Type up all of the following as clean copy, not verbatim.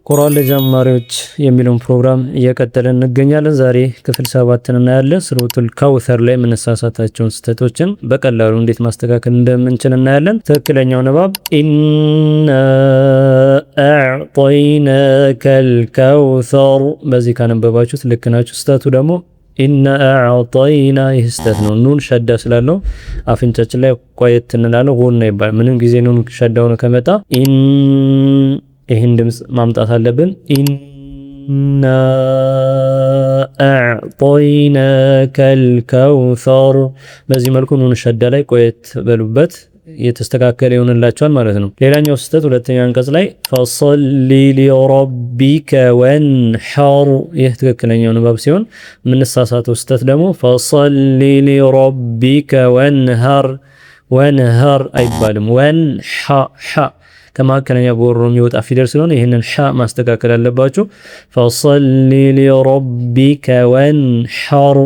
ቁርአን ለጀማሪዎች የሚለውን ፕሮግራም እየቀጠልን እንገኛለን። ዛሬ ክፍል 7 እናያለን። ሱረቱል ከውሰር ላይ የምንሳሳታቸውን ስህተቶችን በቀላሉ እንዴት ማስተካከል እንደምንችል እናያለን። ትክክለኛው ንባብ ኢና አዕጠይናከል ከውሰር። በዚህ ካነበባችሁት ልክ ናችሁ። ስህተቱ ደግሞ ኢና አዕጠይና፣ ይህ ስህተት ነው። ኑን ሸዳ ስላለው አፍንጫችን ላይ ቆየት እንላለን። ሆነ ይባል ምንም ጊዜ ኑን ሸዳ ሆኖ ከመጣ ይህን ድምፅ ማምጣት አለብን። ኢና አዕጠይናከል ከውሰር። በዚህ መልኩ ኑን ሸዳ ላይ ቆየት በሉበት፣ የተስተካከለ ይሆንላችኋል ማለት ነው። ሌላኛው ስህተት ሁለተኛው አንቀጽ ላይ ፈሰሊ ሊረቢከ ወንሐር። ይህ ትክክለኛው ንባብ ሲሆን የምንሳሳተው ስህተት ደግሞ ፈሰሊ ሊረቢከ ወንሐር። ወንሐር አይባልም። ወንሐ ከመካከለኛ በወሮ የሚወጣ ፊደል ስለሆነ ይህንን ሐ ማስተካከል አለባችሁ። ፈሰሊ ሊረቢከ ወንሐር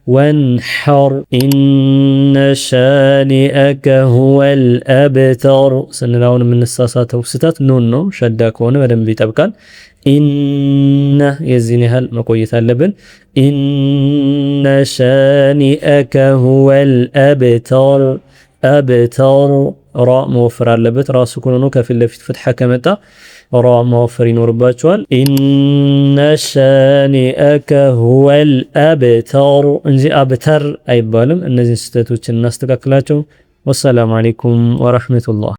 ወንሐር ኢነ ሻኒአከ ሁወል አብተር ስንላውን የምንሳሳተው ስህተት ኑን ነው። ሸዳ ከሆነ በደንብ ይጠብቃል። ኢነ የዚህን ያህል መቆየት አለብን። ኢነ ሻኒአከ ሁወል አብተር። አብተር ራ መወፈር አለበት። ራሱ ኮኖ ከፊት ለፊት ፍትሐ ከመጣ ራ መወፈር ይኖርባቸዋል። ኢነ ሻኒአከ ሁወል አብተር እንጂ አብተር አይባልም። እነዚህን ስህተቶችን እናስተካክላቸው። ወሰላሙ አለይኩም ወረሕመቱላህ።